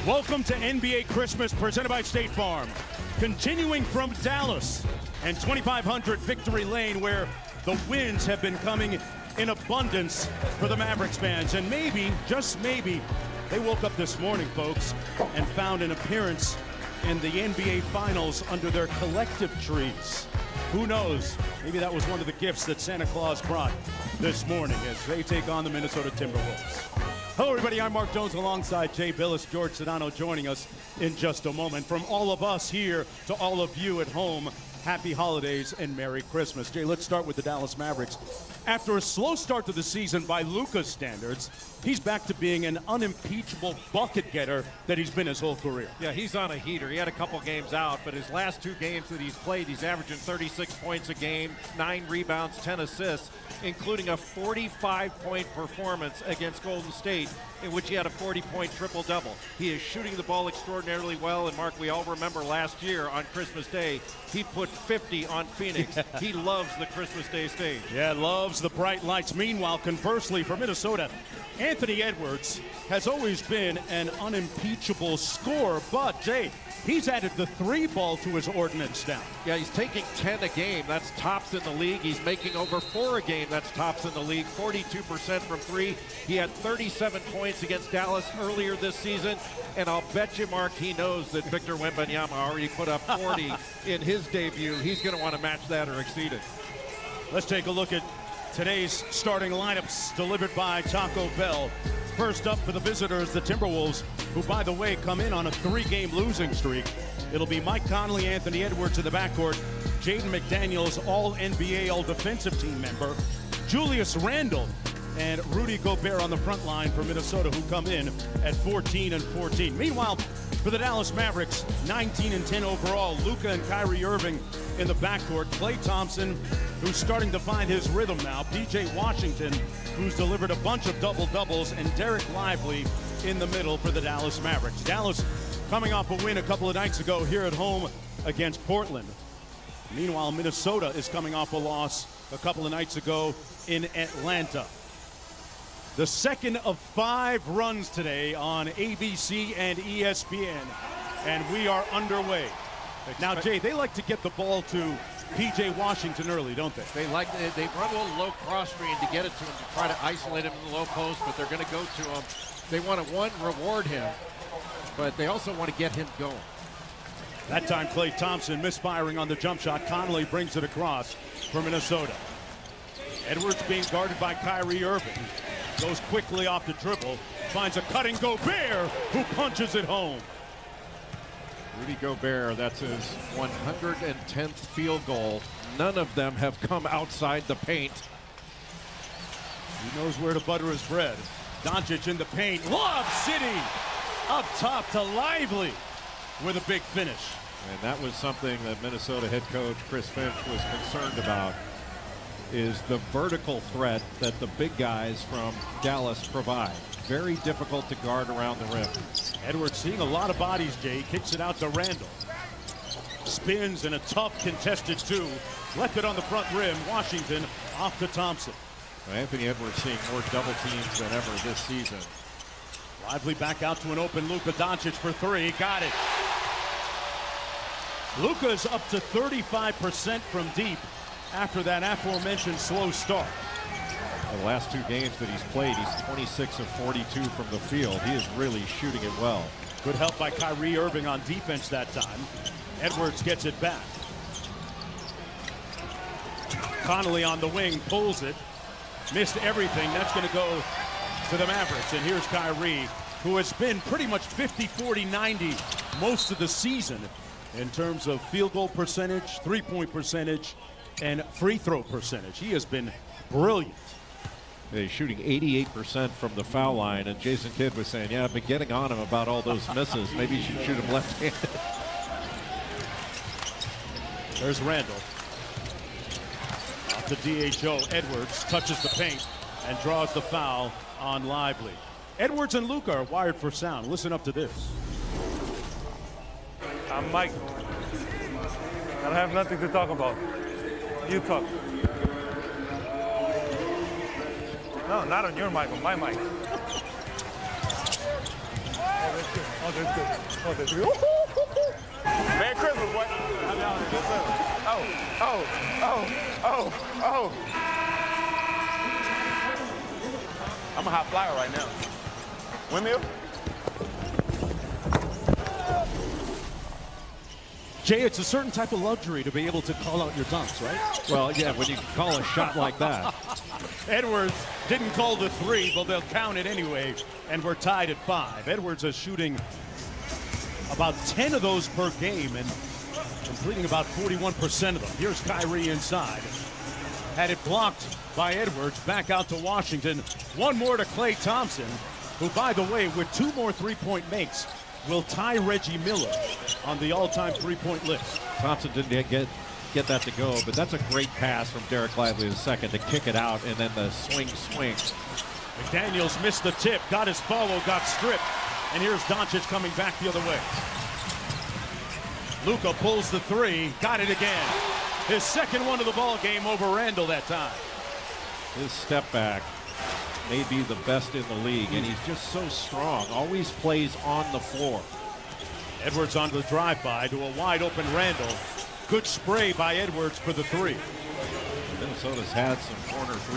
Welcome to NBA Christmas presented by State Farm. Continuing from Dallas and 2500 Victory Lane, where the wins have been coming in abundance for the Mavericks fans. And maybe, just maybe, they woke up this morning, folks, and found an appearance in the NBA Finals under their collective trees. Who knows? Maybe that was one of the gifts that Santa Claus brought this morning as they take on the Minnesota Timberwolves. Hello, everybody. I'm Mark Jones alongside Jay Billis, George Sedano joining us in just a moment. From all of us here to all of you at home, happy holidays and Merry Christmas. Jay, let's start with the Dallas Mavericks. After a slow start to the season by Luka's standards, he's back to being an unimpeachable bucket getter that he's been his whole career. Yeah, he's on a heater. He had a couple games out, but his last two games that he's played, he's averaging 36 points a game, 9 rebounds, 10 assists, including a 45-point performance against Golden State, in which he had a 40-point triple-double. He is shooting the ball extraordinarily well, and Mark, we all remember last year on Christmas Day, he put 50 on Phoenix. He loves the Christmas Day stage. Yeah, loves the bright lights. Meanwhile, conversely, for Minnesota, Anthony Edwards has always been an unimpeachable scorer, but Jay, he's added the three ball to his ordinance now. Yeah, he's taking 10 a game. That's tops in the league. He's making over 4 a game. That's tops in the league. 42% from three. He had 37 points against Dallas earlier this season, and I'll bet you, Mark, he knows that Victor Wembanyama already put up 40 in his debut. He's going to want to match that or exceed it. Let's take a look at today's starting lineups delivered by Taco Bell. First up for the visitors, the Timberwolves, who, by the way, come in on a 3-game losing streak. It'll be Mike Conley, Anthony Edwards in the backcourt, Jaden McDaniels, all-NBA, all-defensive team member, Julius Randle, and Rudy Gobert on the front line for Minnesota, who come in at 14 and 14. Meanwhile, for the Dallas Mavericks, 19 and 10 overall, Luka and Kyrie Irving in the backcourt, Klay Thompson, who's starting to find his rhythm now, PJ Washington, who's delivered a bunch of double-doubles, and Derek Lively in the middle for the Dallas Mavericks. Dallas coming off a win a couple of nights ago here at home against Portland. Meanwhile, Minnesota is coming off a loss a couple of nights ago in Atlanta. The second of 5 runs today on ABC and ESPN, and we are underway. Now, Jay, they like to get the ball to P.J. Washington early, don't they? They run a little low cross screen to get it to him, to try to isolate him in the low post, but they're going to go to him. They want to, one, reward him, but they also want to get him going. That time, Klay Thompson misfiring on the jump shot. Conley brings it across for Minnesota. Edwards being guarded by Kyrie Irving. Goes quickly off the dribble, finds a cutting Gobert, who punches it home. Rudy Gobert, that's his 110th field goal. None of them have come outside the paint. He knows where to butter his bread. Doncic in the paint. Lob City up top to Lively with a big finish. And that was something that Minnesota head coach Chris Finch was concerned about, is the vertical threat that the big guys from Dallas provide. Very difficult to guard around the rim. Edwards seeing a lot of bodies, Jay. Kicks it out to Randle. Spins in a tough contested 2. Left it on the front rim. Washington off to Thompson. Anthony Edwards seeing more double teams than ever this season. Lively back out to an open Luka Doncic for 3. Got it. Luka's up to 35% from deep after that aforementioned slow start. The last 2 games that he's played, he's 26 of 42 from the field. He is really shooting it well. Good help by Kyrie Irving on defense that time. Edwards gets it back. Conley on the wing, pulls it. Missed everything. That's going to go to the Mavericks. And here's Kyrie, who has been pretty much 50, 40, 90 most of the season in terms of field goal percentage, three-point percentage, and free throw percentage. He has been brilliant. Yeah, he's shooting 88% from the foul line, and Jason Kidd was saying, yeah, I've been getting on him about all those misses. Maybe you should shoot him left-handed. There's Randle. Off the DHO, Edwards touches the paint and draws the foul on Lively. Edwards and Luka are wired for sound. Listen up to this. I'm Mike. I don't have nothing to talk about. You talk. No, not on your mic, on my mic. Oh, that's good. Oh, that's good. Oh, Merry Christmas, boy. Oh. I'm a hot flyer right now. Windmill? Jay, it's a certain type of luxury to be able to call out your dunks, right? Well, yeah, when you call a shot like that. Edwards didn't call the three, but they'll count it anyway, and we're tied at 5. Edwards is shooting about 10 of those per game and completing about 41% of them. Here's Kyrie inside. Had it blocked by Edwards, back out to Washington. One more to Klay Thompson, who, by the way, with 2 more three-point makes, will tie Reggie Miller on the all-time three-point list. Thompson didn't get that to go, but that's a great pass from Derek Lively II to kick it out, and then the swing. McDaniels missed the tip, got his follow, got stripped, and here's Doncic coming back the other way. Luka pulls the three, got it again. His second one of the ball game over Randall that time. His step back may be the best in the league, and he's just so strong. Always plays on the floor. Edwards on the drive-by to a wide-open Randall. Good spray by Edwards for the three. Minnesota's had some corner three